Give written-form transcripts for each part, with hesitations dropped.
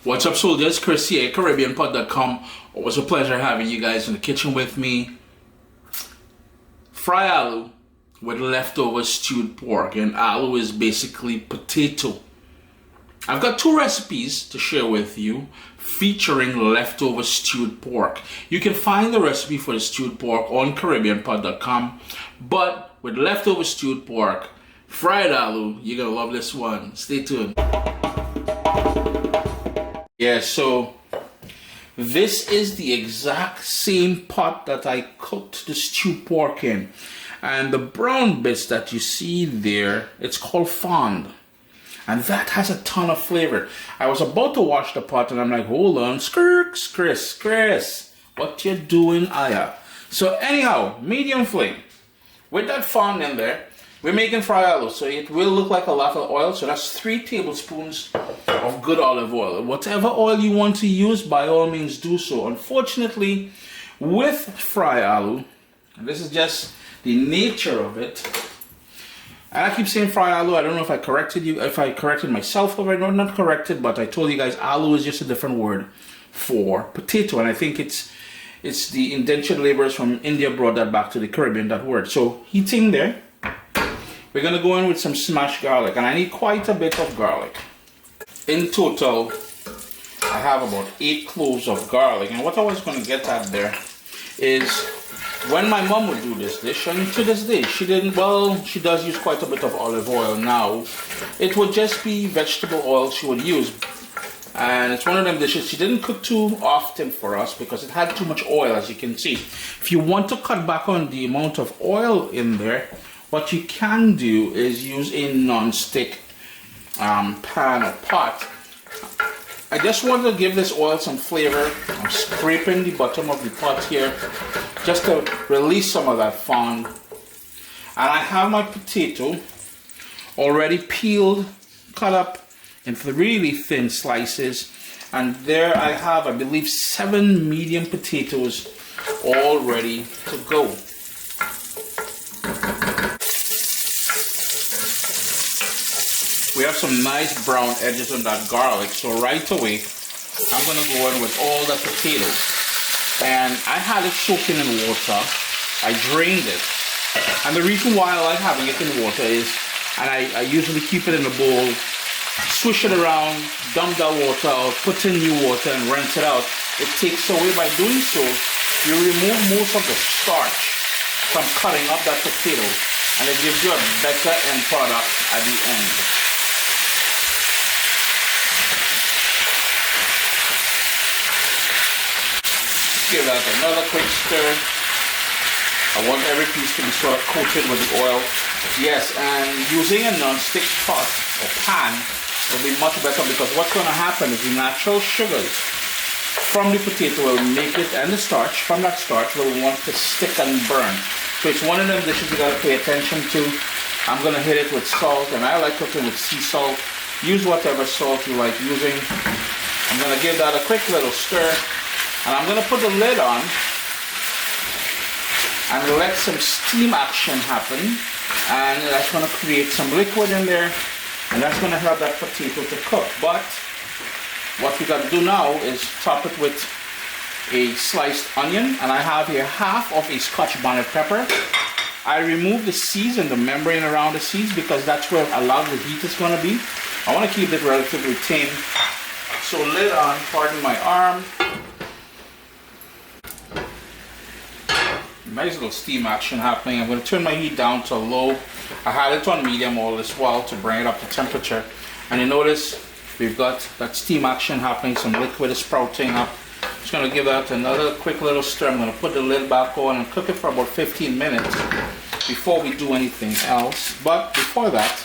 What's up, soldiers? Chris here, CaribbeanPod.com. Always a pleasure having you guys in the kitchen with me. Fry aloo with leftover stewed pork, and aloo is basically potato. I've got two recipes to share with you featuring leftover stewed pork. You can find the recipe for the stewed pork on CaribbeanPod.com, but with leftover stewed pork, fried aloo, you're gonna love this one. Stay tuned. Yeah, so this is the exact same pot that I cooked the stewed pork in. And the brown bits that you see there, it's called fond. And that has a ton of flavor. I was about to wash the pot and I'm like, hold on, Chris, what you doing, Aya? So anyhow, medium flame. With that fond in there, we're making fry aloo, so it will look like a lot of oil. So that's 3 tablespoons of good olive oil. Whatever oil you want to use, by all means do so. Unfortunately, with fry aloo, and this is just the nature of it, and I keep saying fry aloo, I don't know if I corrected myself already. No, not corrected, but I told you guys aloo is just a different word for potato, and I think it's the indentured laborers from India brought that back to the Caribbean, that word. So heating there. We're going to go in with some smashed garlic, and I need quite a bit of garlic. In total, I have about 8 cloves of garlic, and what I was going to get at there is when my mom would do this dish, and to this day, she does use quite a bit of olive oil now. It would just be vegetable oil she would use, and it's one of them dishes she didn't cook too often for us because it had too much oil, as you can see. If you want to cut back on the amount of oil in there, what you can do is use a non-stick pan or pot. I just want to give this oil some flavor. I'm scraping the bottom of the pot here just to release some of that fond. And I have my potato already peeled, cut up into really thin slices. And there I have, I believe, 7 medium potatoes all ready to go. We have some nice brown edges on that garlic, so right away I'm going to go in with all the potatoes. And I had it soaking in water. I drained it. And the reason why I like having it in water is, and I usually keep it in a bowl, swish it around, dump that water out, put in new water and rinse it out. It takes away, by doing so, you remove most of the starch from cutting up that potato, and it gives you a better end product at the end. Give that another quick stir. I want every piece to be sort of coated with the oil. Yes, and using a non-stick pot or pan will be much better, because what's going to happen is the natural sugars from the potato will make it, and the starch from that starch will want to stick and burn. So it's one of them dishes you got to pay attention to. I'm going to hit it with salt, and I like cooking with sea salt. Use whatever salt you like using. I'm going to give that a quick little stir. And I'm going to put the lid on and let some steam action happen, and that's going to create some liquid in there, and that's going to help that potato to cook. But what we got to do now is top it with a sliced onion, and I have here half of a scotch bonnet pepper. I remove the seeds and the membrane around the seeds because that's where a lot of the heat is going to be. I want to keep it relatively tame. So lid on, pardon my arm. Nice little steam action happening. I'm going to turn my heat down to low. I had it on medium all this while to bring it up to temperature. And you notice we've got that steam action happening. Some liquid is sprouting up. Just going to give that another quick little stir. I'm going to put the lid back on and cook it for about 15 minutes before we do anything else. But before that,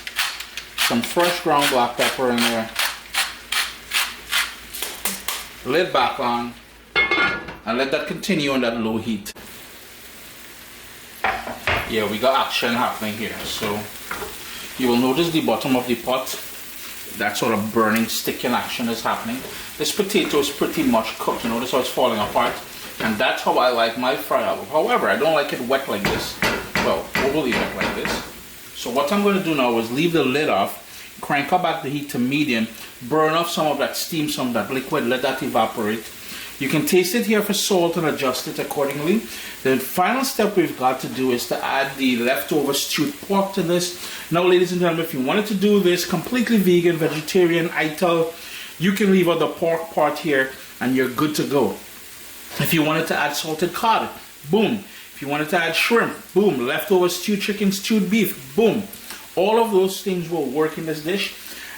some fresh ground black pepper in there. Lid back on. And let that continue on that low heat. Yeah, we got action happening here. So you will notice the bottom of the pot, that sort of burning, sticking action is happening. This potato is pretty much cooked. You notice how it's falling apart, and that's how I like my fry aloo. However, I don't like it wet like this. Well, overly wet like this. So what I'm going to do now is leave the lid off. crank up back the heat to medium, burn off some of that steam, some of that liquid, let that evaporate. You can taste it here for salt and adjust it accordingly. The final step we've got to do is to add the leftover stewed pork to this. Now, ladies and gentlemen, if you wanted to do this completely vegan, vegetarian, ITAL, you can leave out the pork part here and you're good to go. If you wanted to add salted cod, boom. If you wanted to add shrimp, boom. Leftover stewed chicken, stewed beef, boom. All of those things will work in this dish.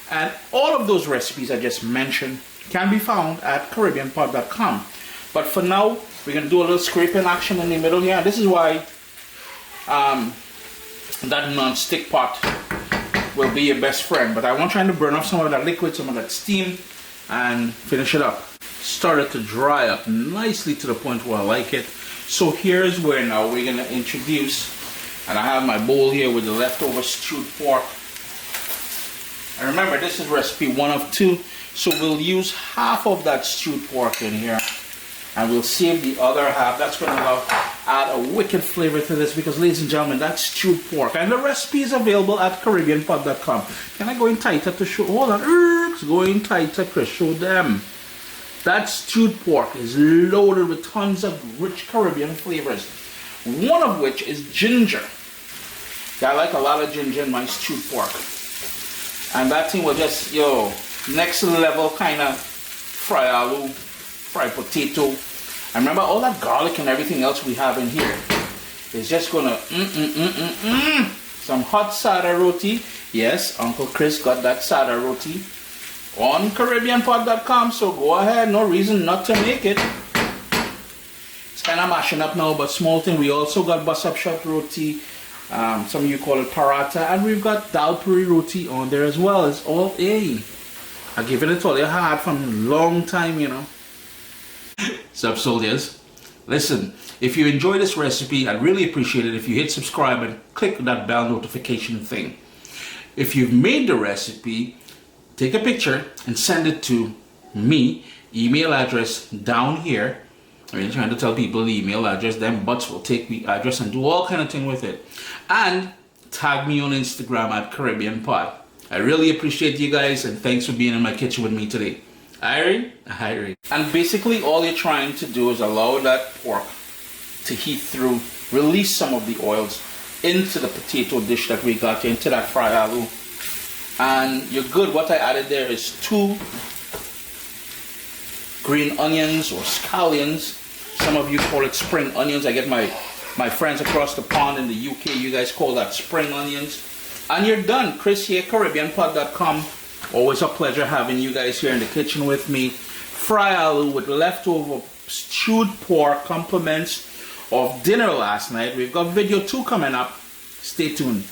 And all of those recipes I just mentioned can be found at CaribbeanPot.com. But for now, we're going to do a little scraping action in the middle here. This is why that non-stick pot will be your best friend. But I want trying to burn off some of that liquid, some of that steam, and finish it up. Started to dry up nicely to the point where I like it. So here's where now we're going to introduce, and I have my bowl here with the leftover stewed pork. And remember, this is recipe 1 of 2. So we'll use half of that stewed pork in here, and we'll save the other half. That's going to add a wicked flavor to this, because, ladies and gentlemen, that's stewed pork. And the recipe is available at CaribbeanPot.com. Can I go in tighter to show? Hold on. Go in tighter, Chris. Show them. That stewed pork is loaded with tons of rich Caribbean flavors, one of which is ginger. I like a lot of ginger in my stewed pork. And that thing will just, next level kind of fry aloo, fried potato. And remember, all that garlic and everything else we have in here is just gonna Some hot sada roti. Yes, Uncle Chris got that sada roti on CaribbeanPot.com, so go ahead, no reason not to make it. It's kind of mashing up now, but small thing. We also got bus up shot roti. Some of you call it paratha, and we've got dal puri roti on there as well. It's all I give it all you had from a long time, Sup, soldiers? Listen, if you enjoy this recipe, I'd really appreciate it if you hit subscribe and click that bell notification thing. If you've made the recipe, take a picture and send it to me. Email address down here. I'm trying to tell people the email address. Them butts will take the address and do all kind of thing with it. And tag me on Instagram at Caribbean Pod. I really appreciate you guys, and thanks for being in my kitchen with me today. Irie. And basically all you're trying to do is allow that pork to heat through, release some of the oils into the potato dish that we got here, into that fried aloo. And you're good. What I added there is 2 green onions or scallions. Some of you call it spring onions. I get my friends across the pond in the UK, you guys call that spring onions. And you're done. Chris here, CaribbeanPod.com. Always a pleasure having you guys here in the kitchen with me. Fry aloo with leftover stewed pork, compliments of dinner last night. We've got video 2 coming up. Stay tuned.